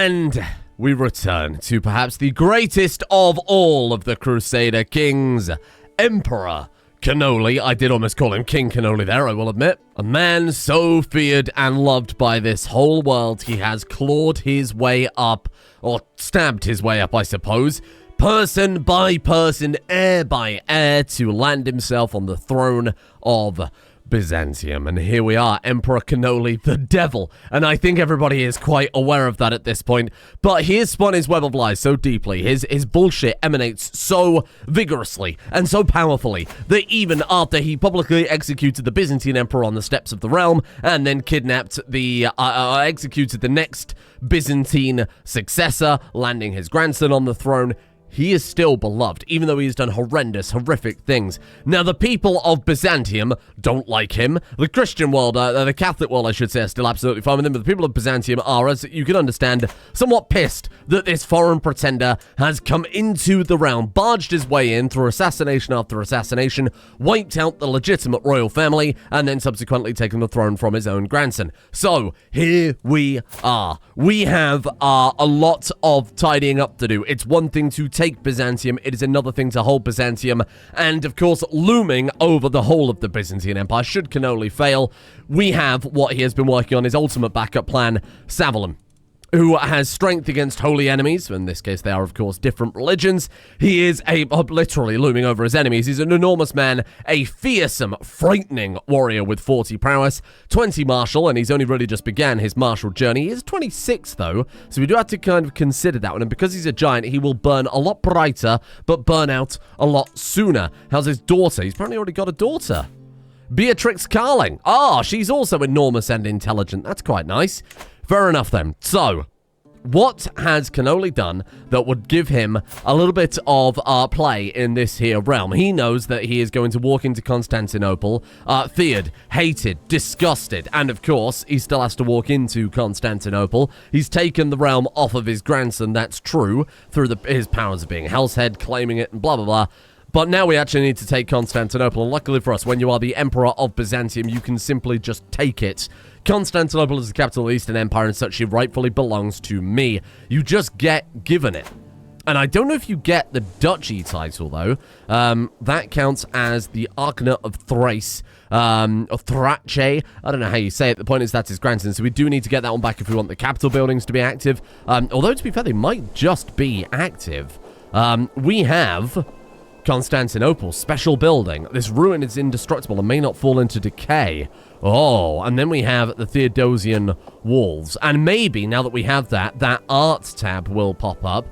And we return to perhaps the greatest of all of the Crusader kings, Emperor Cannoli. I did almost call him King Cannoli there, I will admit. A man so feared and loved by this whole world, he has clawed his way up, or stabbed his way up, I suppose, person by person, heir by heir, to land himself on the throne of Byzantium. And here we are, Emperor Cannoli, the devil. And I think everybody is quite aware of that at this point. But he has spun his web of lies so deeply, his bullshit emanates so vigorously and so powerfully that even after he publicly executed the Byzantine emperor on the steps of the realm and then kidnapped executed the next Byzantine successor, landing his grandson on the throne, he is still beloved, even though he has done horrendous, horrific things. Now, the people of Byzantium don't like him. The Christian world, the Catholic world, I should say, are still absolutely fine with him. But the people of Byzantium are, as you can understand, somewhat pissed that this foreign pretender has come into the realm, barged his way in through assassination after assassination, wiped out the legitimate royal family, and then subsequently taken the throne from his own grandson. So, here we are. We have a lot of tidying up to do. It's one thing to take Byzantium, it is another thing to hold Byzantium, and of course, looming over the whole of the Byzantine Empire, should Cannoli fail, we have what he has been working on, his ultimate backup plan, Savalum, who has strength against holy enemies. In this case, they are, of course, different religions. He is literally looming over his enemies. He's an enormous man, a fearsome, frightening warrior with 40 prowess, 20 martial, and he's only really just began his martial journey. He is 26, though, so we do have to kind of consider that one. And because he's a giant, he will burn a lot brighter, but burn out a lot sooner. How's his daughter? He's apparently already got a daughter. Beatrix Karling. Ah, she's also enormous and intelligent. That's quite nice. Fair enough then. So, what has Cannoli done that would give him a little bit of play in this here realm? He knows that he is going to walk into Constantinople, feared, hated, disgusted, and of course, he still has to walk into Constantinople. He's taken the realm off of his grandson, that's true, through his powers of being Hell's Head, claiming it, and blah, blah, blah. But now we actually need to take Constantinople, and luckily for us, when you are the Emperor of Byzantium, you can simply just take it. Constantinople is the capital of the Eastern Empire, and such, she rightfully belongs to me. You just get given it. And I don't know if you get the duchy title, though. That counts as the Archonate of Thrace, or Thrace. I don't know how you say it. The point is that's his grandson, so we do need to get that one back if we want the capital buildings to be active. Although, to be fair, they might just be active. We have Constantinople, special building. This ruin is indestructible and may not fall into decay. Oh, and then we have the Theodosian walls. And maybe, now that we have that, that art tab will pop up.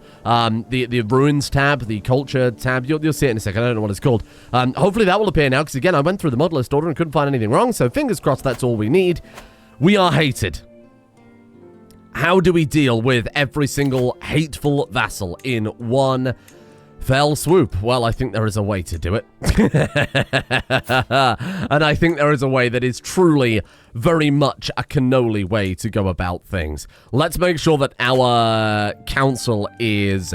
The ruins tab, the culture tab, you'll see it in a second. I don't know what it's called. Hopefully that will appear now, because again, I went through the mod list order and couldn't find anything wrong, so fingers crossed that's all we need. We are hated. How do we deal with every single hateful vassal in one fell swoop? Well, I think there is a way to do it. And I think there is a way that is truly very much a Cannoli way to go about things. Let's make sure that our council is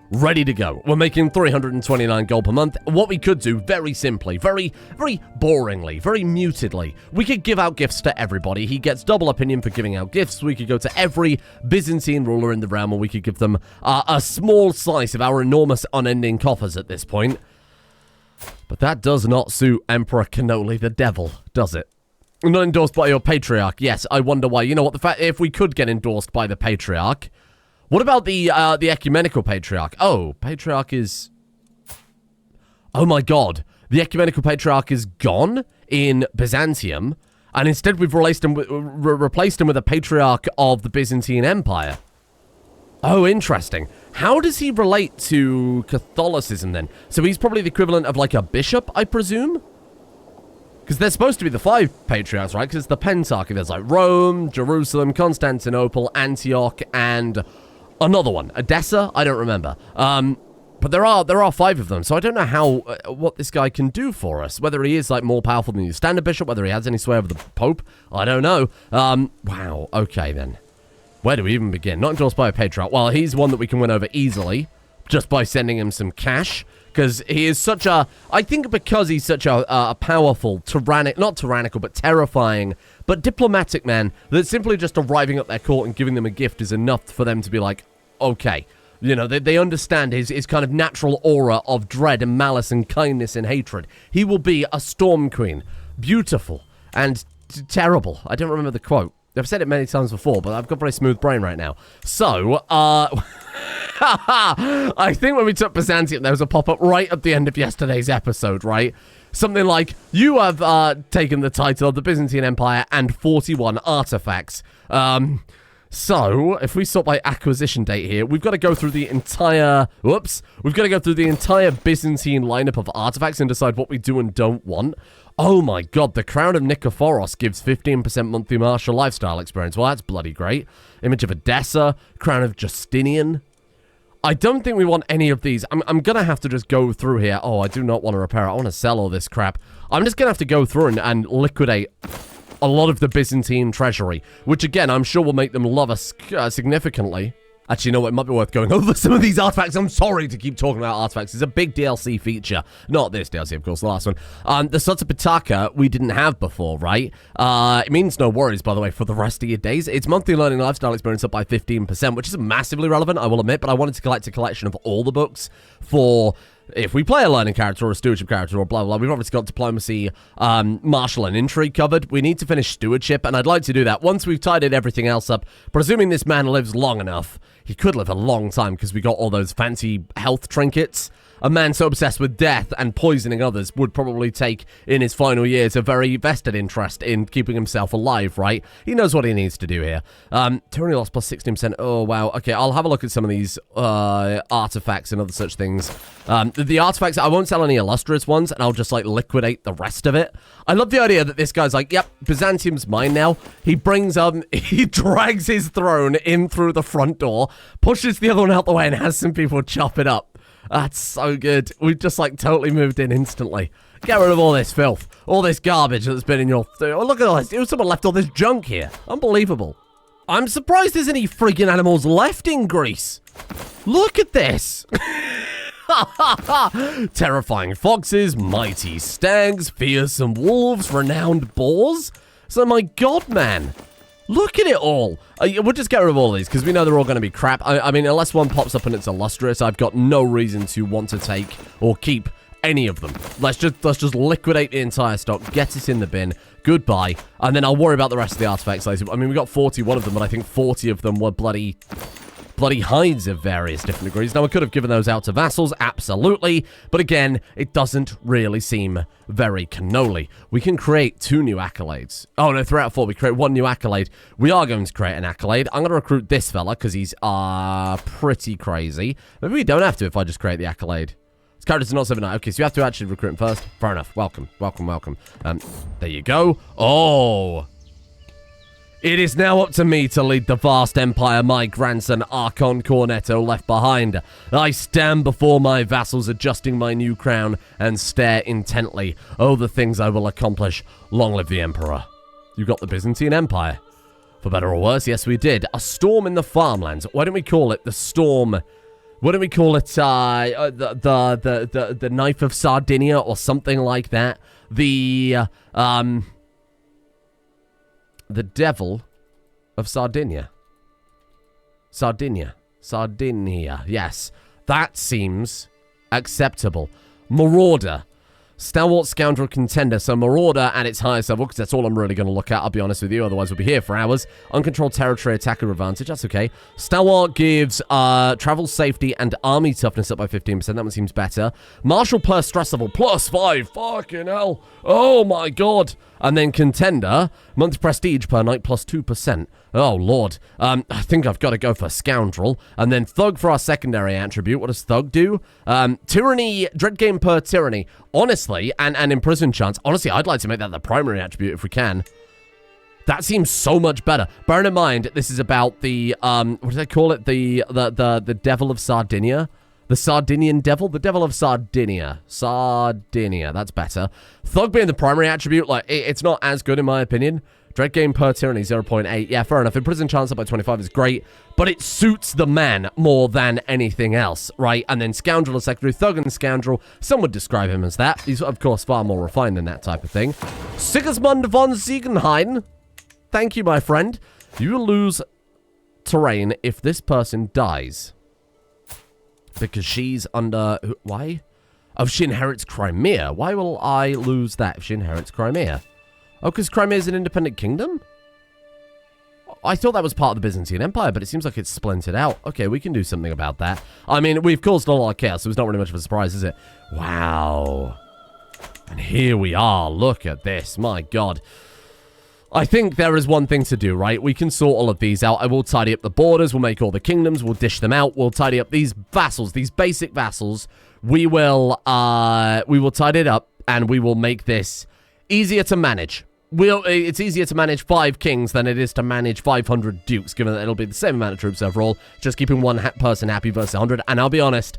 ready to go. We're making 329 gold per month. What we could do, very simply, very boringly, very mutedly, we could give out gifts to everybody. He gets double opinion for giving out gifts. We could go to every Byzantine ruler in the realm, and we could give them a small slice of our enormous unending coffers at this point. But that does not suit Emperor Cannoli the devil, does it? Not endorsed by your patriarch. Yes, I wonder why. You know what, the fact, if we could get endorsed by the patriarch, what about the ecumenical patriarch? Oh, patriarch is... Oh my god. The ecumenical patriarch is gone in Byzantium, and instead we've replaced him with a patriarch of the Byzantine Empire. Oh, interesting. How does he relate to Catholicism then? So he's probably the equivalent of like a bishop, I presume? Because they're supposed to be the 5 patriarchs, right? Because it's the Pentarchy. There's like Rome, Jerusalem, Constantinople, Antioch, and another one. Edessa? I don't remember. But there are 5 of them, so I don't know how, what this guy can do for us. Whether he is like more powerful than the standard bishop, whether he has any sway over the Pope, I don't know. Wow, okay then. Where do we even begin? Not endorsed by a patriarch. Well, he's one that we can win over easily, just by sending him some cash. Because he is such a... I think because he's such a powerful, not tyrannical, but terrifying but diplomatic men that simply just arriving at their court and giving them a gift is enough for them to be like, okay. You know, they understand his kind of natural aura of dread and malice and kindness and hatred. He will be a storm queen. Beautiful and terrible. I don't remember the quote. I've said it many times before, but I've got a very smooth brain right now. So, I think when we took Byzantium, there was a pop-up right at the end of yesterday's episode, right? Something like, you have taken the title of the Byzantine Empire and 41 artifacts. So, if we sort by acquisition date here, we've got to go through the entire... Whoops. We've got to go through the entire Byzantine lineup of artifacts and decide what we do and don't want. Oh my god, the Crown of Nikephoros gives 15% monthly martial lifestyle experience. Well, that's bloody great. Image of Edessa, Crown of Justinian. I don't think we want any of these. I'm going to have to just go through here. Oh, I do not want to repair it. I want to sell all this crap. I'm just going to have to go through and liquidate a lot of the Byzantine treasury, which again, I'm sure will make them love us significantly. Actually, you know what? It might be worth going over some of these artifacts. I'm sorry to keep talking about artifacts. It's a big DLC feature. Not this DLC, of course, the last one. The Sota Pitaka we didn't have before, right? It means no worries, by the way, for the rest of your days. It's monthly learning lifestyle experience up by 15%, which is massively relevant, I will admit, but I wanted to collect a collection of all the books for... If we play a learning character or a stewardship character or blah, blah, blah, we've obviously got diplomacy, martial, and intrigue covered. We need to finish stewardship, and I'd like to do that once we've tidied everything else up. Presuming this man lives long enough. He could live a long time because we got all those fancy health trinkets. A man so obsessed with death and poisoning others would probably take, in his final years, a very vested interest in keeping himself alive, right? He knows what he needs to do here. Tyranny loss plus 16%. Oh, wow. Okay, I'll have a look at some of these artifacts and other such things. The artifacts, I won't sell any illustrious ones, and I'll just, like, liquidate the rest of it. I love the idea that this guy's like, yep, Byzantium's mine now. He brings, he drags his throne in through the front door, pushes the other one out the way, and has some people chop it up. That's so good. We've just, like, totally moved in instantly. Get rid of all this filth. All this garbage that's been in your... Oh, look at all this. Someone left all this junk here. Unbelievable. I'm surprised there's any freaking animals left in Greece. Look at this. Terrifying foxes, mighty stags, fearsome wolves, renowned boars. So, my god, man. Look at it all. We'll just get rid of all these, because we know they're all going to be crap. I mean, unless one pops up and it's illustrious, I've got no reason to want to take or keep any of them. Let's just liquidate the entire stock, get it in the bin, goodbye, and then I'll worry about the rest of the artifacts later. I mean, we got 41 of them, but I think 40 of them were bloody hides of various different degrees. Now, we could have given those out to vassals, absolutely, but again, it doesn't really seem very cannoli. We can create 2 new accolades. Oh, no, 3 out of 4. We create 1 new accolade. We are going to create an accolade. I'm going to recruit this fella, because he's pretty crazy. Maybe we don't have to if I just create the accolade. This character's not 7-9. Okay, so you have to actually recruit him first. Fair enough. Welcome, welcome, welcome. There you go. Oh... It is now up to me to lead the vast empire my grandson Archon Cornetto left behind. I stand before my vassals, adjusting my new crown, and stare intently. Oh, the things I will accomplish. Long live the Emperor. You got the Byzantine Empire. For better or worse, yes we did. A storm in the farmlands. Why don't we call it the storm... Why don't we call it the Knife of Sardinia or something like that? The Devil of Sardinia. Sardinia, yes. That seems acceptable. Marauder. Stalwart Scoundrel Contender. So Marauder at its highest level, because that's all I'm really going to look at, I'll be honest with you, otherwise we'll be here for hours. Uncontrolled territory attacker advantage, that's okay. Stalwart gives travel safety and army toughness up by 15%, that one seems better. Martial per stress level, +5, fucking hell. Oh my god. And then Contender, month's prestige per night, +2%. Oh, Lord. I think I've got to go for Scoundrel. And then Thug for our secondary attribute. What does Thug do? Tyranny, Dread Game per Tyranny. Honestly, and Imprison Chance. Honestly, I'd like to make that the primary attribute if we can. That seems so much better. Bearing in mind, this is about the, what do they call it? The Devil of Sardinia? The Sardinian Devil? The Devil of Sardinia. Sardinia. That's better. Thug being the primary attribute, like, it's not as good in my opinion. Dread Game per Tyranny, 0.8. Yeah, fair enough. Imprison Chance up by 25 is great, but it suits the man more than anything else, right? And then Scoundrel or secondary. Thug and Scoundrel. Some would describe him as that. He's, of course, far more refined than that type of thing. Sigismund von Siegenhain. Thank you, my friend. You will lose terrain if this person dies. Because she's under... Why? Oh, she inherits Crimea. Why will I lose that if she inherits Crimea? Oh, because Crimea is an independent kingdom? I thought that was part of the Byzantine Empire, but it seems like it's splintered out. Okay, we can do something about that. I mean, we've caused a lot of chaos, so it's not really much of a surprise, is it? Wow. And here we are. Look at this. My God. I think there is one thing to do, right? We can sort all of these out. I will tidy up the borders. We'll make all the kingdoms. We'll dish them out. We'll tidy up these vassals, these basic vassals. We will tidy it up, and we will make this easier to manage. It's easier to manage 5 kings than it is to manage 500 dukes, given that it'll be the same amount of troops overall, just keeping one person happy versus 100. And I'll be honest,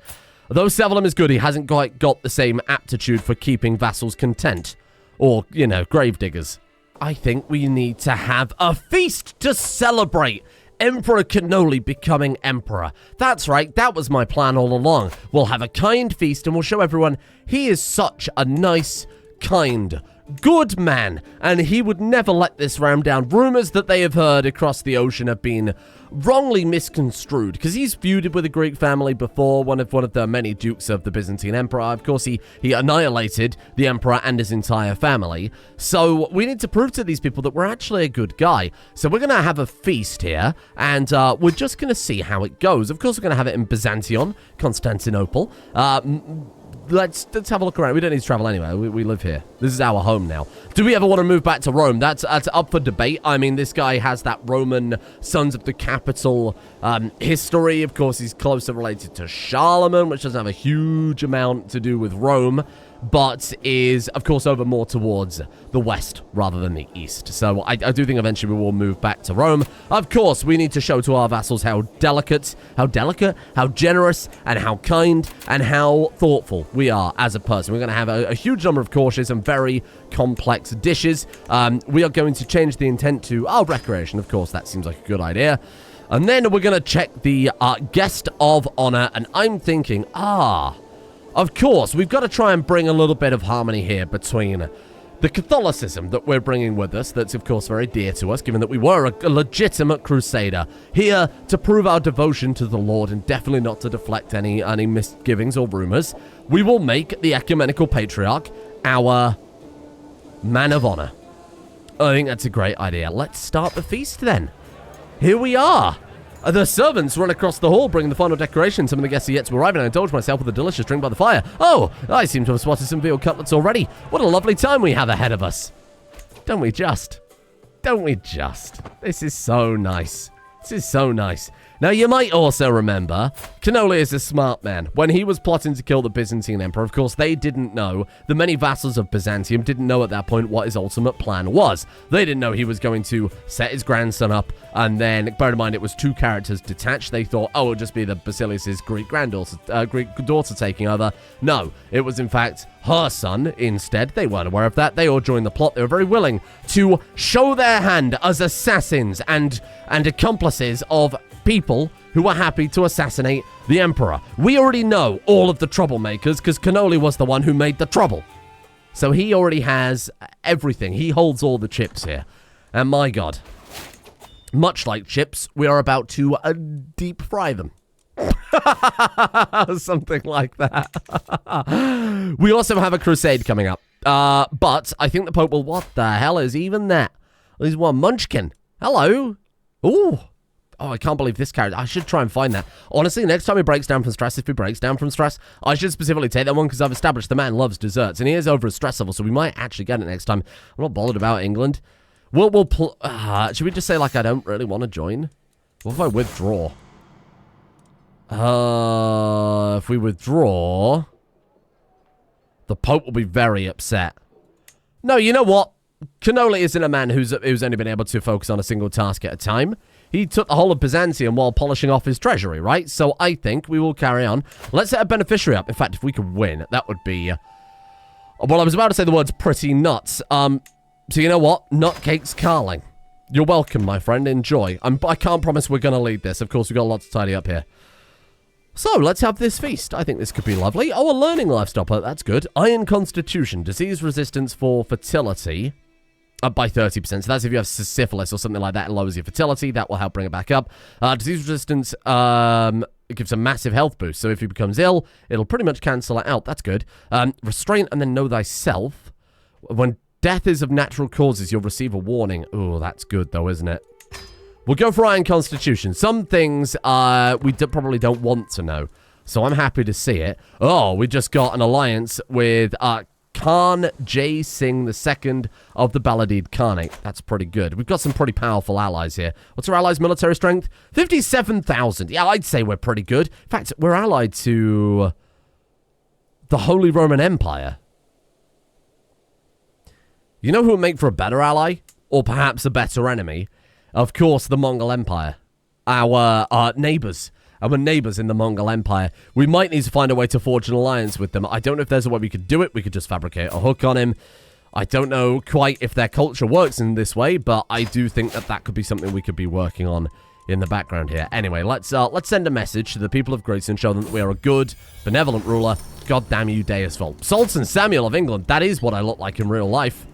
though Sevelim is good, he hasn't quite got the same aptitude for keeping vassals content. Or, you know, gravediggers. I think we need to have a feast to celebrate Emperor Cannoli becoming emperor. That's right, that was my plan all along. We'll have a kind feast and we'll show everyone he is such a nice, kind, good man, and he would never let this realm down. Rumors that they have heard across the ocean have been wrongly misconstrued, because he's feuded with a Greek family before, one of the many dukes of the Byzantine Empire. Of course, he annihilated the emperor and his entire family. So we need to prove to these people that we're actually a good guy. So we're going to have a feast here, and we're just going to see how it goes. Of course, we're going to have it in Byzantium, Constantinople. Let's have a look around. We don't need to travel anywhere. We live here. This is our home now. Do we ever want to move back to Rome? That's up for debate. I mean, this guy has that Roman Sons of the Capital history. Of course, he's closely related to Charlemagne, which doesn't have a huge amount to do with Rome, but is, of course, over more towards the west rather than the east. So I do think eventually we will move back to Rome. Of course, we need to show to our vassals how delicate, how generous, and how kind, and how thoughtful we are as a person. We're going to have a huge number of courses and very complex dishes. We are going to change the intent to our recreation. Of course, that seems like a good idea. And then we're going to check the guest of honor, and I'm thinking, of course, we've got to try and bring a little bit of harmony here between the Catholicism that we're bringing with us, that's of course very dear to us, given that we were a legitimate Crusader, here to prove our devotion to the Lord and definitely not to deflect any misgivings or rumors. We will make the Ecumenical Patriarch our man of honor. I think that's a great idea. Let's start the feast then. Here we are. The servants run across the hall, bringing the final decoration. Some of the guests are yet to arrive, and I indulge myself with a delicious drink by the fire. Oh, I seem to have spotted some veal cutlets already. What a lovely time we have ahead of us. Don't we just? Don't we just? This is so nice. This is so nice. Now, you might also remember, Cannoli is a smart man. When he was plotting to kill the Byzantine Emperor, of course, they didn't know. The many vassals of Byzantium didn't know at that point what his ultimate plan was. They didn't know he was going to set his grandson up, and then, bear in mind, it was 2 characters detached. They thought, oh, it'll just be the Basilius' Greek daughter taking over. No, it was, in fact, her son instead. They weren't aware of that. They all joined the plot. They were very willing to show their hand as assassins and accomplices of people who were happy to assassinate the emperor. We already know all of the troublemakers because Cannoli was the one who made the trouble. So he already has everything. He holds all the chips here. And my God, much like chips, we are about to deep fry them. Something like that. We also have a crusade coming up. But I think the Pope will... What the hell is even that? There's one Munchkin. Hello. Ooh. Oh, I can't believe this character. I should try and find that. Honestly, next time he breaks down from stress, if he breaks down from stress, I should specifically take that one because I've established the man loves desserts. And he is over a stress level, so we might actually get it next time. I'm not bothered about England. Should we just say, like, I don't really want to join? What if I withdraw? If we withdraw, the Pope will be very upset. No, you know what? Cannoli isn't a man who's only been able to focus on a single task at a time. He took the whole of Byzantium while polishing off his treasury, right? So I think we will carry on. Let's set a beneficiary up. In fact, if we could win, that would be... well, I was about to say the words pretty nuts. So you know what? Nutcakes Karling. You're welcome, my friend. Enjoy. I can't promise we're going to lead this. Of course, we've got a lot to tidy up here. So, let's have this feast. I think this could be lovely. Oh, a learning lifestyle. That's good. Iron constitution. Disease resistance for fertility. Up by 30%. So that's if you have syphilis or something like that. It lowers your fertility. That will help bring it back up. Disease resistance it gives a massive health boost. So if he becomes ill, it'll pretty much cancel it out. That's good. Restraint and then know thyself. When death is of natural causes, you'll receive a warning. Oh, that's good though, isn't it? We'll go for Iron Constitution. Some things we probably don't want to know. So I'm happy to see it. Oh, we just got an alliance with Khan J. Singh II of the Baladid Khanate. That's pretty good. We've got some pretty powerful allies here. What's our allies' military strength? 57,000. Yeah, I'd say we're pretty good. In fact, we're allied to the Holy Roman Empire. You know who would make for a better ally? Or perhaps a better enemy? Of course, the Mongol Empire. Our neighbors. Our neighbors in the Mongol Empire. We might need to find a way to forge an alliance with them. I don't know if there's a way we could do it. We could just fabricate a hook on him. I don't know quite if their culture works in this way, but I do think that that could be something we could be working on in the background here. Anyway, let's send a message to the people of Greece and show them that we are a good, benevolent ruler. God damn you, Deisvold. Sultan Samuel of England. That is what I look like in real life.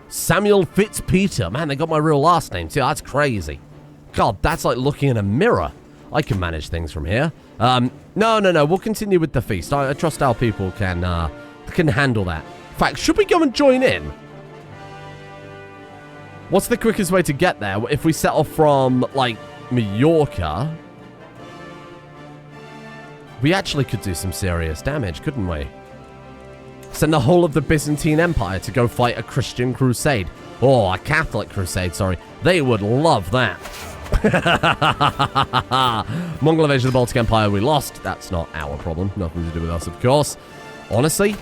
Samuel Fitzpeter. Man, they got my real last name too. That's crazy. God, that's like looking in a mirror. I can manage things from here. No. We'll continue with the feast. I trust our people can handle that. In fact, should we go and join in? What's the quickest way to get there? If we set off from, like, Majorca, we actually could do some serious damage, couldn't we? Send the whole of the Byzantine Empire to go fight a Christian crusade. Oh, a Catholic crusade, sorry. They would love that. Mongol invasion of the Baltic Empire, we lost. That's not our problem. Nothing to do with us, of course. Honestly,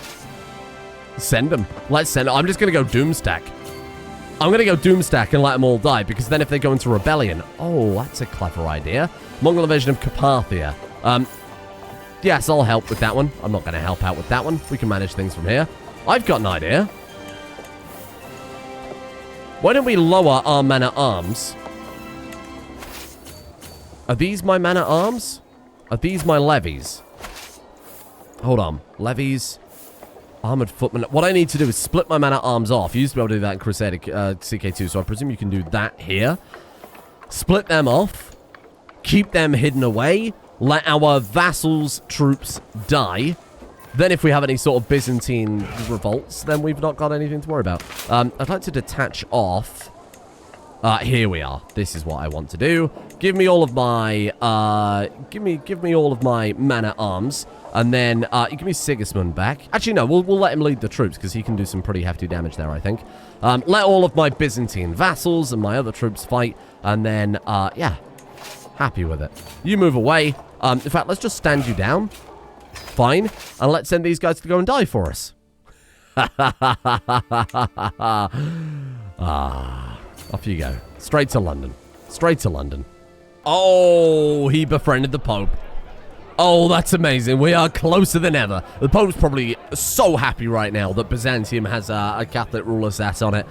send them. Let's send them. I'm just going to go Doomstack. I'm going to go Doomstack and let them all die, because then if they go into rebellion... Oh, that's a clever idea. Mongol invasion of Carpathia. Yes, I'll help with that one. I'm not going to help out with that one. We can manage things from here. I've got an idea. Why don't we lower our man-at-arms? Are these my man-at-arms? Are these my levies? Hold on. Levies. Armored footmen. What I need to do is split my man-at-arms off. You used to be able to do that in Crusader CK2, so I presume you can do that here. Split them off. Keep them hidden away. Let our vassals' troops die. Then if we have any sort of Byzantine revolts, then we've not got anything to worry about. I'd like to detach off... here we are. This is what I want to do. Give me all of my, give me all of my man-at-arms, and then, give me Sigismund back. Actually, no, we'll let him lead the troops, because he can do some pretty hefty damage there, I think. Let all of my Byzantine vassals and my other troops fight, and then, yeah, happy with it. You move away. In fact, let's just stand you down. Fine. And let's send these guys to go and die for us. Off you go. Straight to London. Straight to London. Oh, he befriended the Pope. Oh, that's amazing. We are closer than ever. The Pope's probably so happy right now that Byzantium has a Catholic ruler sat on it.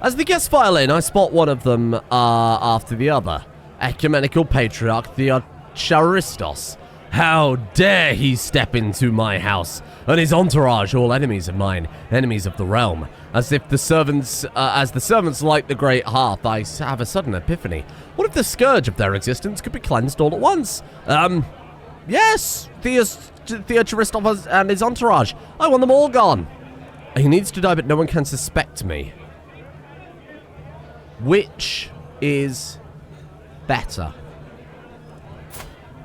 As the guests file in, I spot one of them after the other. Ecumenical Patriarch Theocharistos. How dare he step into my house, and his entourage, all enemies of mine, enemies of the realm. As the servants light the great hearth, I have a sudden epiphany. What if the scourge of their existence could be cleansed all at once? Yes, Theocharistos and his entourage. I want them all gone. He needs to die, but no one can suspect me. Which is better?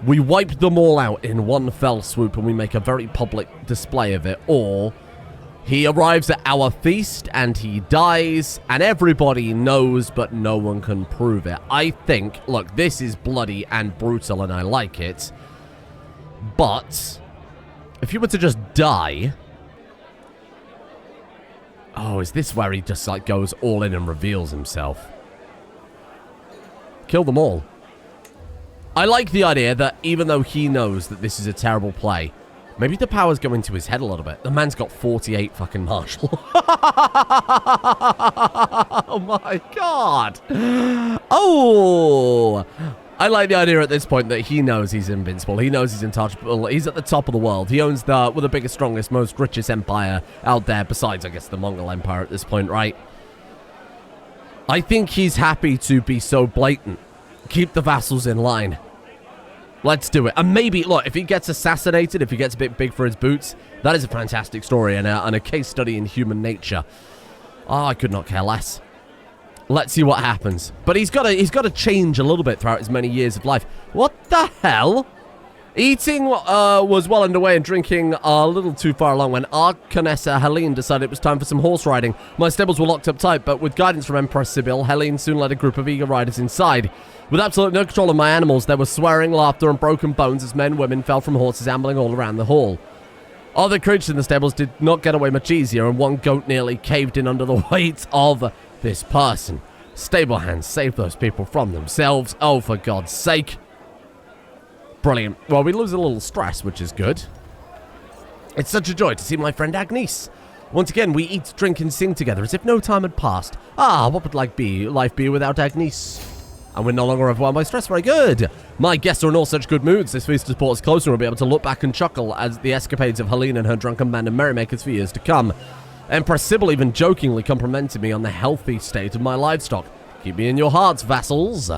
We wipe them all out in one fell swoop and we make a very public display of it, or he arrives at our feast and he dies and everybody knows but no one can prove it. I think, look, this is bloody and brutal and I like it, but if you were to just die... Oh, is this where he just like goes all in and reveals himself? Kill them all. I like the idea that even though he knows that this is a terrible play, maybe the power's going to his head a little bit. The man's got 48 fucking martial. Oh my god. Oh. I like the idea at this point that he knows he's invincible. He knows he's untouchable. He's at the top of the world. He owns the biggest, strongest, most richest empire out there, besides, I guess, the Mongol Empire at this point, right? I think he's happy to be so blatant. Keep the vassals in line. Let's do it. And maybe, look, if he gets assassinated, if he gets a bit big for his boots, that is a fantastic story and a case study in human nature. Oh, I could not care less. Let's see what happens. But he's got to change a little bit throughout his many years of life. What the hell? Eating was well underway and drinking a little too far along when Arcanessa Helene decided it was time for some horse riding. My stables were locked up tight, but with guidance from Empress Sibyl, Helene soon led a group of eager riders inside. With absolute no control of my animals, there was swearing, laughter, and broken bones as men and women fell from horses ambling all around the hall. Other creatures in the stables did not get away much easier, and one goat nearly caved in under the weight of this person. Stable hands saved those people from themselves. Oh, for God's sake. Brilliant. Well, we lose a little stress, which is good. It's such a joy to see my friend Agnes. Once again, we eat, drink, and sing together as if no time had passed. Ah, what would life be without Agnes? And we're no longer overwhelmed by stress. Very good. My guests are in all such good moods. This feast has brought us closer and we'll be able to look back and chuckle at the escapades of Helene and her drunken band of merrymakers for years to come. Empress Sibyl even jokingly complimented me on the healthy state of my livestock. Keep me in your hearts, vassals.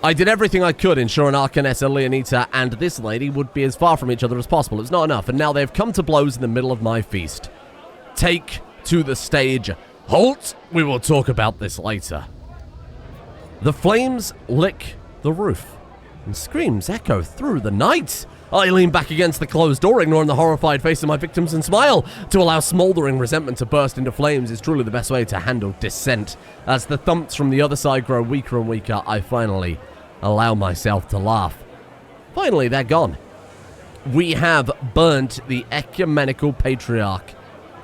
I did everything I could ensure an Arcanessa Leonita and this lady would be as far from each other as possible. It's not enough, and now they've come to blows in the middle of my feast. Take to the stage. Halt! We will talk about this later. The flames lick the roof, and screams echo through the night. I lean back against the closed door, ignoring the horrified face of my victims, and smile. To allow smoldering resentment to burst into flames is truly the best way to handle dissent. As the thumps from the other side grow weaker and weaker, I finally allow myself to laugh. Finally, they're gone. We have burnt the ecumenical patriarch.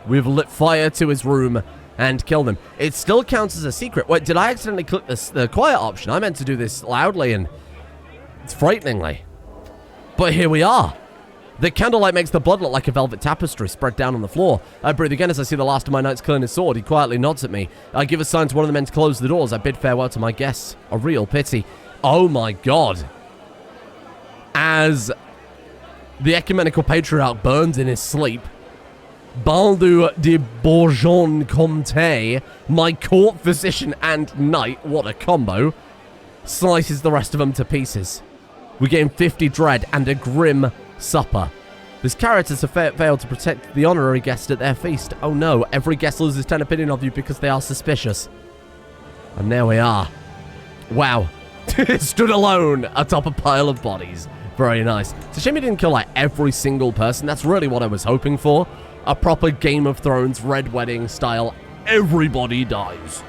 We've lit fire to his room and killed him. It still counts as a secret. Wait, did I accidentally click the quiet option? I meant to do this loudly and it's frighteningly. But here we are. The candlelight makes the blood look like a velvet tapestry spread down on the floor. I breathe again as I see the last of my knights clearing his sword. He quietly nods at me. I give a sign to one of the men to close the doors. I bid farewell to my guests. A real pity. Oh my God. As the ecumenical patriarch burns in his sleep, Baldur de Bourgeon-Comté, my court physician and knight, what a combo, slices the rest of them to pieces. We gain 50 dread and a grim supper. These characters have failed to protect the honorary guest at their feast. Oh no, every guest loses 10 opinion of you because they are suspicious. And there we are. Wow. Stood alone atop a pile of bodies. Very nice. It's a shame he didn't kill like every single person. That's really what I was hoping for. A proper Game of Thrones Red Wedding style. Everybody dies.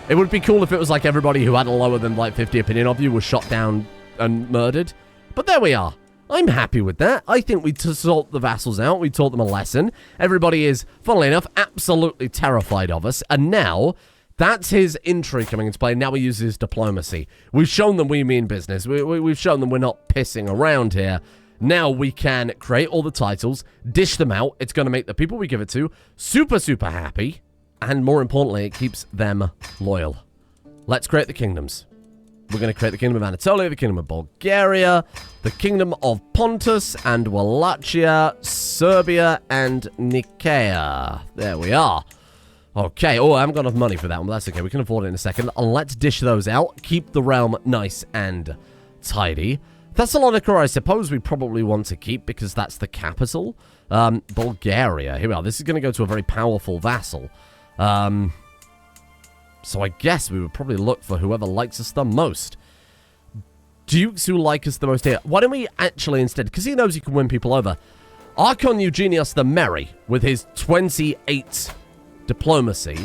It would be cool if it was like everybody who had a lower than like 50 opinion of you was shot down and murdered. But there we are. I'm happy with that. I think we sort the vassals out. We taught them a lesson. Everybody is, funnily enough, absolutely terrified of us. And now, that's his intrigue coming into play. Now he uses diplomacy. We've shown them we mean business. We've shown them we're not pissing around here. Now we can create all the titles, dish them out. It's going to make the people we give it to super, super happy. And more importantly, it keeps them loyal. Let's create the kingdoms. We're going to create the Kingdom of Anatolia, the Kingdom of Bulgaria, the Kingdom of Pontus and Wallachia, Serbia, and Nicaea. There we are. Okay, oh, I haven't got enough money for that one, but that's okay. We can afford it in a second. Let's dish those out. Keep the realm nice and tidy. Thessalonica, I suppose we probably want to keep because that's the capital. Bulgaria. Here we are. This is going to go to a very powerful vassal. So I guess we would probably look for whoever likes us the most. Dukes who like us the most here. Why don't we actually instead, because he knows you can win people over, Archon Eugenius the Merry, with his 28 diplomacy,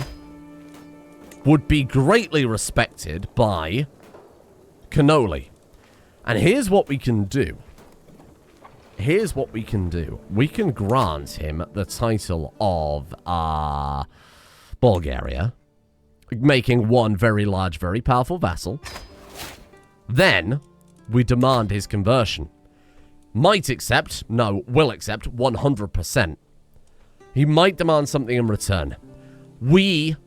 would be greatly respected by Cannoli. And here's what we can do. Here's what we can do. We can grant him the title of Bulgaria, making one very large, very powerful vassal. Then, we demand his conversion. Might accept, no, will accept 100%. He might demand something in return. We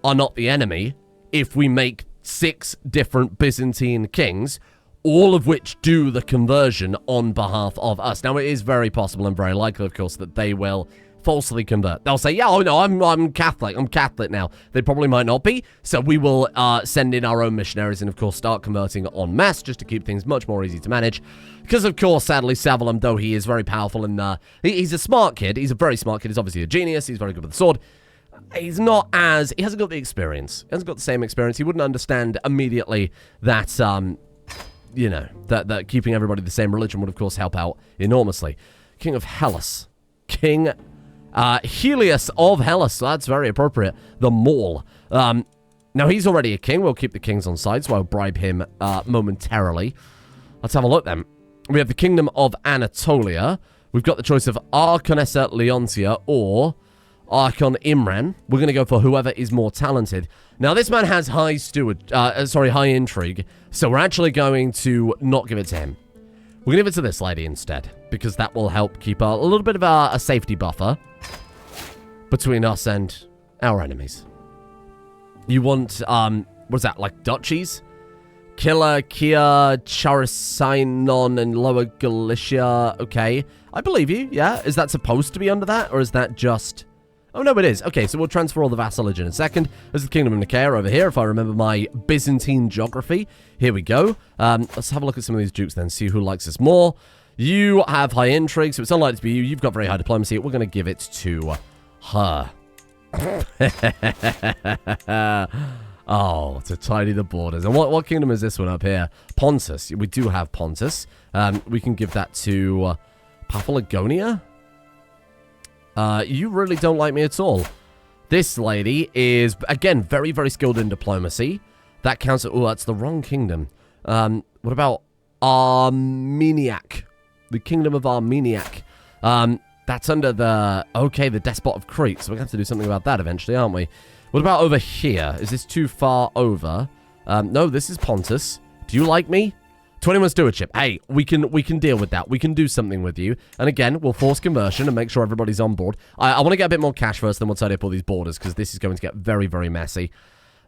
are not the enemy if we make 6 different Byzantine kings, all of which do the conversion on behalf of us. Now, it is very possible and very likely, of course, that they will falsely convert. They'll say, yeah, oh no, I'm Catholic. I'm Catholic now. They probably might not be. So we will send in our own missionaries and, of course, start converting en masse just to keep things much more easy to manage. Because, of course, sadly, Savalum, though he is very powerful and he's a smart kid. He's a very smart kid. He's obviously a genius. He's very good with the sword. He hasn't got the experience. He hasn't got the same experience. He wouldn't understand immediately that, you know, that keeping everybody the same religion would, of course, help out enormously. King of Hellas. King Helios of Hellas. That's very appropriate. The Maul. Now, he's already a king. We'll keep the kings on side, so I'll bribe him momentarily. Let's have a look then. We have the Kingdom of Anatolia. We've got the choice of Arconessa Leoncia or Archon Imran. We're going to go for whoever is more talented. Now, this man has high intrigue, so we're actually going to not give it to him. We're going to give it to this lady instead, because that will help keep a little bit of a safety buffer between us and our enemies. You want, what's that, like duchies? Killa, Kia, Charisinon, and Lower Galicia. Okay, I believe you, yeah. Is that supposed to be under that, or is that just... Oh, no, it is. Okay, so we'll transfer all the vassalage in a second. There's the Kingdom of Nicaea over here, if I remember my Byzantine geography. Here we go. Let's have a look at some of these dukes then, see who likes us more. You have high intrigue, so it's unlikely to be you. You've got very high diplomacy. We're going to give it to her. Oh, to tidy the borders. And what kingdom is this one up here? Pontus. We do have Pontus. We can give that to Paphlagonia. You really don't like me at all. This lady is, again, very, very skilled in diplomacy. That counts as... Oh, that's the wrong kingdom. What about Armeniac? The Kingdom of Armeniac. That's under the... Okay, the Despot of Crete. So we're going to have to do something about that eventually, aren't we? What about over here? Is this too far over? No, this is Pontus. Do you like me? 21 stewardship. Hey, we can deal with that. We can do something with you. And again, we'll force conversion and make sure everybody's on board. I want to get a bit more cash first, then we'll tidy up all these borders, because this is going to get very, very messy.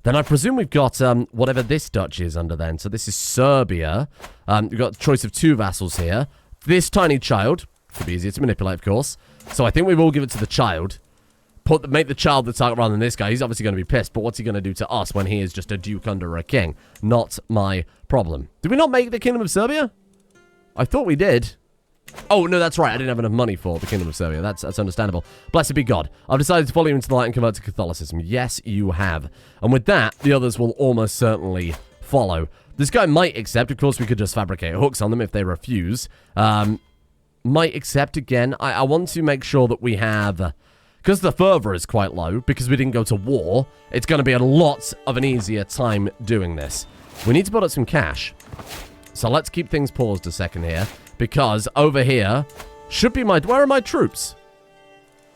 Then I presume we've got whatever this duchy is under then. So this is Serbia. We've got a choice of 2 vassals here. This tiny child. Could be easier to manipulate, of course. So I think we will give it to the child. Make the child the target rather than this guy. He's obviously going to be pissed, but what's he going to do to us when he is just a duke under a king? Not my problem. Did we not make the Kingdom of Serbia? I thought we did. Oh, no, that's right. I didn't have enough money for the Kingdom of Serbia. That's understandable. Blessed be God. I've decided to follow you into the light and convert to Catholicism. Yes, you have. And with that, the others will almost certainly follow. This guy might accept. Of course, we could just fabricate hooks on them if they refuse. Might accept again. I want to make sure that we have... Because the fervor is quite low, because we didn't go to war, it's going to be a lot of an easier time doing this. We need to put up some cash. So let's keep things paused a second here, because over here should be my... Where are my troops?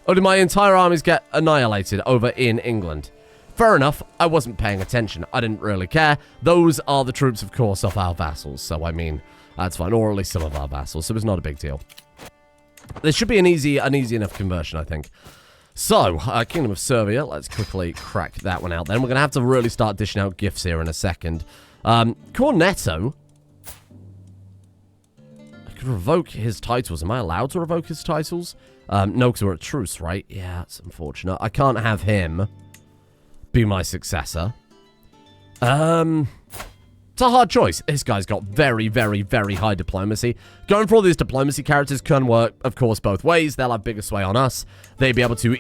Oh, did my entire armies get annihilated over in England? Fair enough, I wasn't paying attention. I didn't really care. Those are the troops, of course, of our vassals. So, I mean, that's fine. Or at least some of our vassals, so it's not a big deal. This should be an easy enough conversion, I think. So, Kingdom of Serbia, let's quickly crack that one out then. We're going to have to really start dishing out gifts here in a second. Cornetto. I could revoke his titles. Am I allowed to revoke his titles? No, because we're at truce, right? Yeah, that's unfortunate. I can't have him be my successor. It's a hard choice. This guy's got very, very, very high diplomacy. Going for all these diplomacy characters can work, of course, both ways. They'll have bigger sway on us. They'd be able to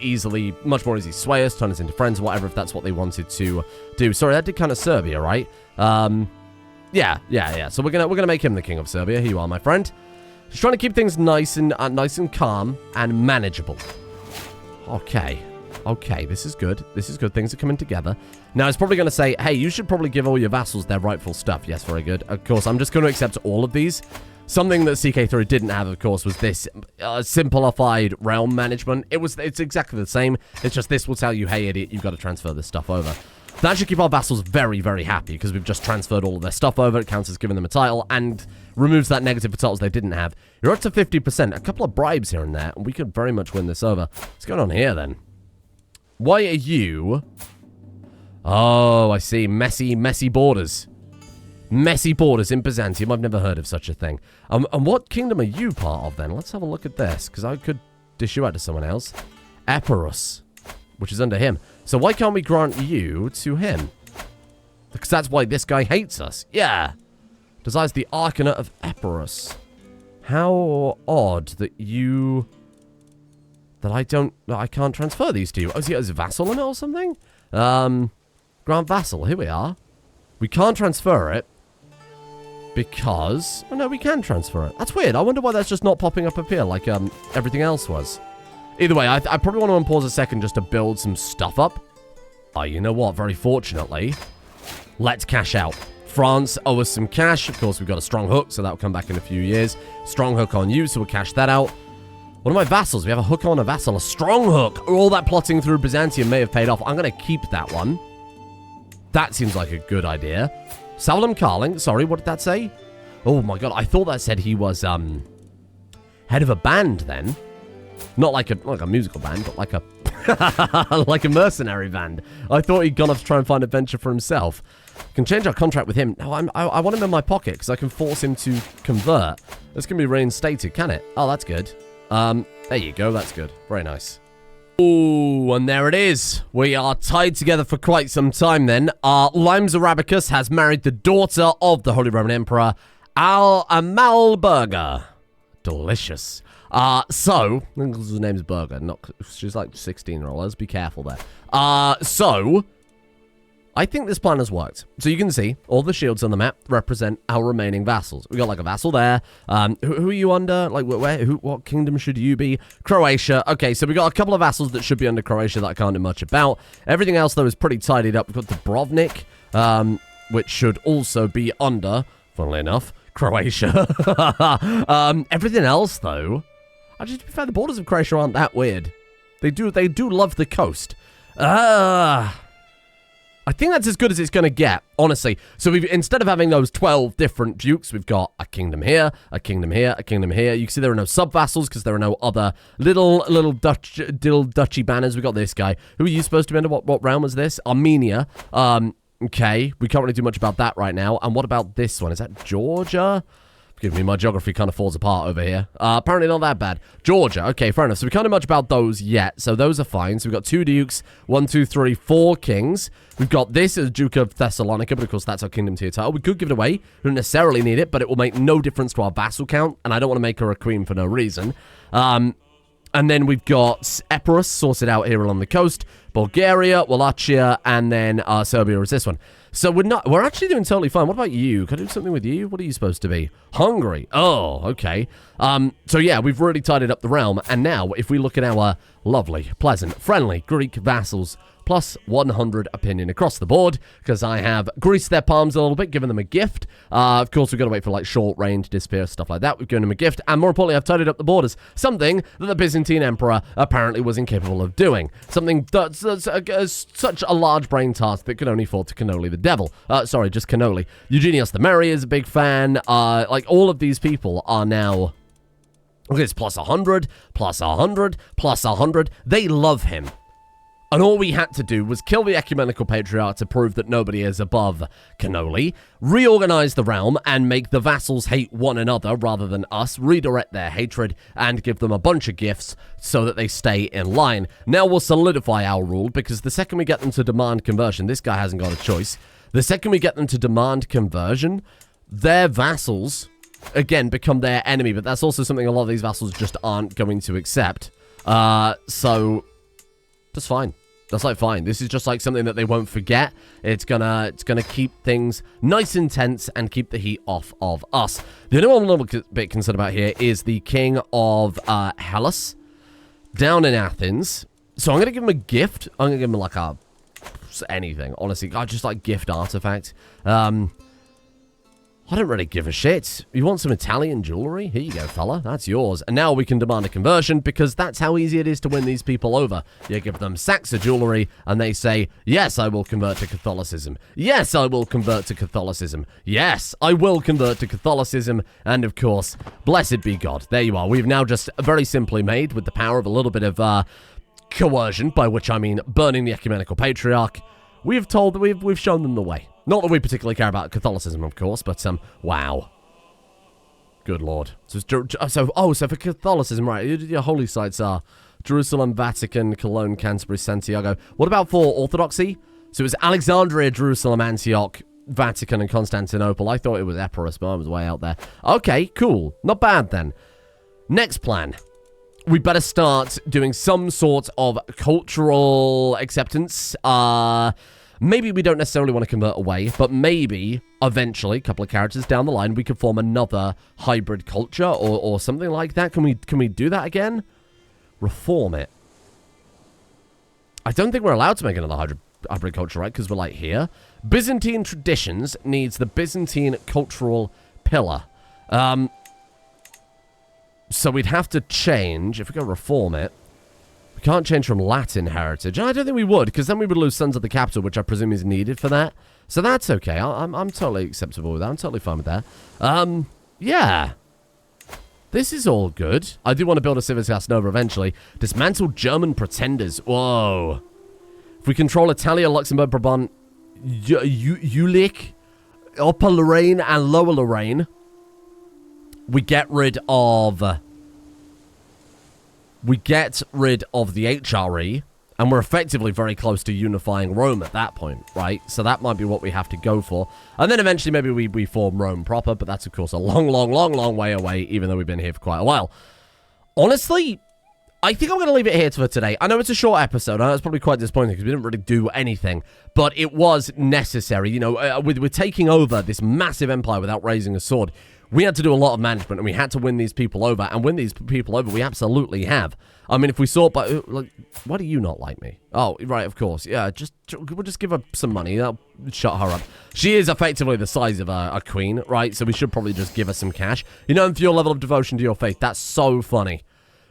much more easily sway us, turn us into friends, whatever, if that's what they wanted to do. Sorry, that did kind of Serbia, right? Yeah. So we're gonna make him the king of Serbia. Here you are, my friend. Just trying to keep things nice and calm and manageable. Okay, this is good. Things are coming together. Now, it's probably going to say, hey, you should probably give all your vassals their rightful stuff. Yes, very good. Of course, I'm just going to accept all of these. Something that CK3 didn't have, of course, was this simplified realm management. It's exactly the same. It's just this will tell you, hey, idiot, you've got to transfer this stuff over. That should keep our vassals very, very happy because we've just transferred all of their stuff over. It counts as giving them a title and removes that negative for titles they didn't have. You're up to 50%. A couple of bribes here and there, and we could very much win this over. What's going on here, then? Why are you... Oh, I see. Messy borders. Messy borders in Byzantium. I've never heard of such a thing. And what kingdom are you part of, then? Let's have a look at this, because I could dish you out to someone else. Epirus, which is under him. So why can't we grant you to him? Because that's why this guy hates us. Yeah. Desires the Arcana of Epirus. How odd that you... That I can't transfer these to you. Oh, is he as a vassal in it or something? Grant Vassal. Here we are. We can't transfer it. Because... Oh, no, we can transfer it. That's weird. I wonder why that's just not popping up here like everything else was. Either way, I probably want to unpause a second just to build some stuff up. Oh, you know what? Very fortunately, let's cash out. France owe us some cash. Of course, we've got a strong hook, so that'll come back in a few years. Strong hook on you, so we'll cash that out. One of my vassals. We have a hook on a vassal. A strong hook. All that plotting through Byzantium may have paid off. I'm going to keep that one. That seems like a good idea. Baguette Karling. Sorry, what did that say? Oh, my God. I thought that said he was head of a band then. Not like a musical band, but like a like a mercenary band. I thought he'd gone off to try and find adventure for himself. Can change our contract with him. No, I want him in my pocket because I can force him to convert. This can be reinstated, can it? Oh, that's good. There you go. That's good. Very nice. Ooh, and there it is. We are tied together for quite some time then. Limes Arabicus has married the daughter of the Holy Roman Emperor, Amalberga. Delicious. So, his name's Burger, she's like 16-year-old, be careful there. So, I think this plan has worked. So you can see, all the shields on the map represent our remaining vassals. We got like a vassal there. Who are you under? Like, what kingdom should you be? Croatia. Okay, so we got a couple of vassals that should be under Croatia that I can't do much about. Everything else, though, is pretty tidied up. We've got Dubrovnik, which should also be under, funnily enough, Croatia. Everything else, though... Actually, to be fair, the borders of Croatia aren't that weird. They do love the coast. I think that's as good as it's going to get, honestly. So instead of having those 12 different dukes, we've got a kingdom here, a kingdom here, a kingdom here. You can see there are no sub-vassals because there are no other little duchy banners. We got this guy. Who are you supposed to be under? What realm was this? Armenia. Okay, we can't really do much about that right now. And what about this one? Is that Georgia? Forgive me, my geography kind of falls apart over here. Apparently not that bad. Georgia. Okay, fair enough. So we can't do much about those yet. So those are fine. So we've got 2 dukes, 1, 2, 3, 4 kings. We've got this as Duke of Thessalonica, but of course that's our kingdom tier title. We could give it away. We don't necessarily need it, but it will make no difference to our vassal count. And I don't want to make her a queen for no reason. And then we've got Epirus sorted out here along the coast. Bulgaria, Wallachia, and then Serbia is this one. So we're actually doing totally fine. What about you? Can I do something with you? What are you supposed to be? Hungary. Oh, okay. So yeah, we've really tidied up the realm. And now, if we look at our lovely, pleasant, friendly Greek vassals, plus 100 opinion across the board, because I have greased their palms a little bit, given them a gift. Of course, we've got to wait for like short range, disappear, stuff like that. We've given them a gift, and more importantly, I've tidied up the borders. Something that the Byzantine Emperor apparently was incapable of doing. Something that's such a large brain task that could only fall to Cannoli the Devil. Sorry, just Cannoli. Eugenius the Merry is a big fan. Like, all of these people are now... Look at this, plus 100, plus 100, plus 100. They love him. And all we had to do was kill the ecumenical patriarch to prove that nobody is above Cannoli, reorganize the realm, and make the vassals hate one another rather than us, redirect their hatred, and give them a bunch of gifts so that they stay in line. Now we'll solidify our rule, because the second we get them to demand conversion, this guy hasn't got a choice, the second we get them to demand conversion, their vassals, again, become their enemy, but that's also something a lot of these vassals just aren't going to accept. So, that's fine. That's like fine. This is just like something that they won't forget. It's gonna keep things nice and tense and keep the heat off of us. The only one I'm a little bit concerned about here is the king of Hellas down in Athens. So I'm gonna give him a gift. I'm gonna give him like anything. Honestly, I just like gift artifact. I don't really give a shit. You want some Italian jewelry? Here you go, fella. That's yours. And now we can demand a conversion, because that's how easy it is to win these people over. You give them sacks of jewelry, and they say, yes, I will convert to Catholicism. Yes, I will convert to Catholicism. Yes, I will convert to Catholicism. And of course, blessed be God. There you are. We've now just very simply made, with the power of a little bit of coercion, by which I mean burning the ecumenical patriarch, we've shown them the way. Not that we particularly care about Catholicism, of course, but, wow. Good lord. So for Catholicism, right, your holy sites are Jerusalem, Vatican, Cologne, Canterbury, Santiago. What about for Orthodoxy? So it was Alexandria, Jerusalem, Antioch, Vatican, and Constantinople. I thought it was Epirus, but I was way out there. Okay, cool. Not bad then. Next plan. We better start doing some sort of cultural acceptance. Maybe we don't necessarily want to convert away, but maybe eventually, a couple of characters down the line, we could form another hybrid culture or something like that. Can we do that again? Reform it. I don't think we're allowed to make another hybrid culture, right? Because we're like here. Byzantine traditions needs the Byzantine cultural pillar. So we'd have to change. If we go reform it, we can't change from Latin heritage. And I don't think we would, because then we would lose Sons of the Capital, which I presume is needed for that. So that's okay. I'm totally acceptable with that. I'm totally fine with that. Yeah. This is all good. I do want to build a Civitas Nova eventually. Dismantle German pretenders. Whoa. If we control Italia, Luxembourg, Brabant, Jülich, Upper Lorraine, and Lower Lorraine, we get rid of the HRE, and we're effectively very close to unifying Rome at that point, right? So that might be what we have to go for. And then eventually maybe we form Rome proper, but that's, of course, a long way away, even though we've been here for quite a while. Honestly, I think I'm going to leave it here for today. I know it's a short episode. I know it's probably quite disappointing because we didn't really do anything, but it was necessary. You know, with taking over this massive empire without raising a sword, we had to do a lot of management, and we had to win these people over. And win these people over, we absolutely have. I mean, if we saw, but like, why do you not like me? Oh, right, of course. Yeah, we'll just give her some money. That'll shut her up. She is effectively the size of a queen, right? So we should probably just give her some cash. You know, and for your level of devotion to your faith, that's so funny.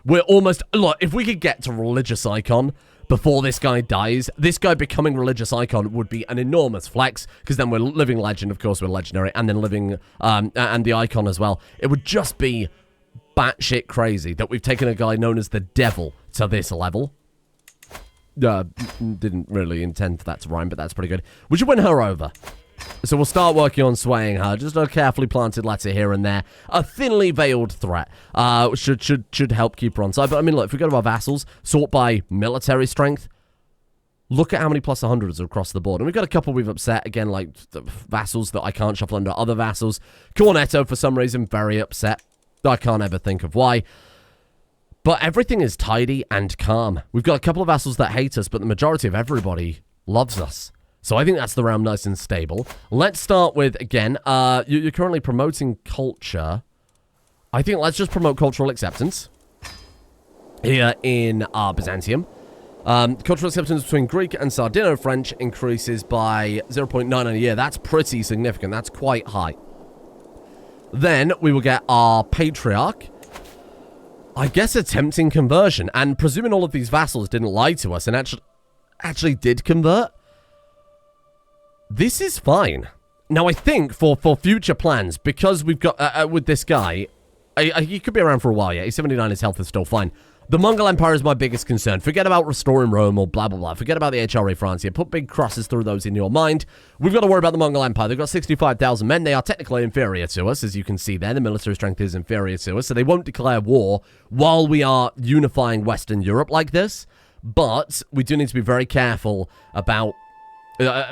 We're almost, look, if we could get to religious icon before this guy dies, this guy becoming religious icon would be an enormous flex, because then we're living legend, of course, we're legendary, and then living, and the icon as well. It would just be batshit crazy that we've taken a guy known as the devil to this level. Didn't really intend for that to rhyme, but that's pretty good. We should win her over. So we'll start working on swaying her. Just a carefully planted letter here and there. A thinly veiled threat. Should help keep her on side. But I mean, look, if we go to our vassals, sort by military strength, look at how many plus 100s are across the board. And we've got a couple we've upset. Again, like vassals that I can't shuffle under other vassals. Cornetto, for some reason, very upset. I can't ever think of why. But everything is tidy and calm. We've got a couple of vassals that hate us, but the majority of everybody loves us. So I think that's the realm nice and stable. Let's start with, again, you're currently promoting culture. I think let's just promote cultural acceptance here in Byzantium. Cultural acceptance between Greek and Sardino-French increases by 0.9 a year. That's pretty significant. That's quite high. Then we will get our patriarch. I guess attempting conversion. And presuming all of these vassals didn't lie to us and actually did convert, this is fine. Now, I think for future plans, because we've got, with this guy, he could be around for a while, yeah. He's 79, his health is still fine. The Mongol Empire is my biggest concern. Forget about restoring Rome or blah, blah, blah. Forget about the HRE France here. Put big crosses through those in your mind. We've got to worry about the Mongol Empire. They've got 65,000 men. They are technically inferior to us, as you can see there. The military strength is inferior to us, so they won't declare war while we are unifying Western Europe like this. But we do need to be very careful about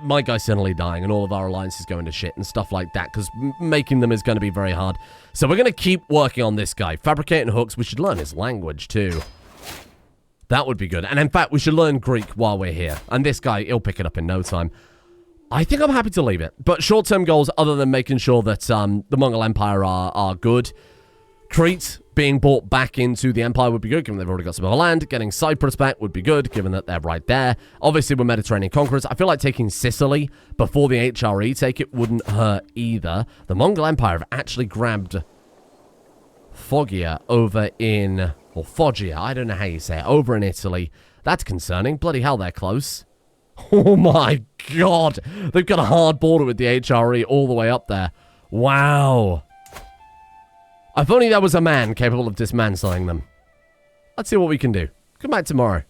my guy's suddenly dying and all of our alliances going to shit and stuff like that, because making them is going to be very hard. So we're going to keep working on this guy. Fabricating hooks. We should learn his language too. That would be good. And in fact, we should learn Greek while we're here. And this guy, he'll pick it up in no time. I think I'm happy to leave it. But short-term goals, other than making sure that the Mongol Empire are good. Crete being brought back into the Empire would be good, given they've already got some other land. Getting Cyprus back would be good, given that they're right there. Obviously, we're Mediterranean conquerors. I feel like taking Sicily before the HRE take it wouldn't hurt either. The Mongol Empire have actually grabbed Foggia over in... or Foggia, I don't know how you say it, over in Italy. That's concerning. Bloody hell, they're close. Oh my god. They've got a hard border with the HRE all the way up there. Wow. If only there was a man capable of dismantling them. Let's see what we can do. Come back tomorrow.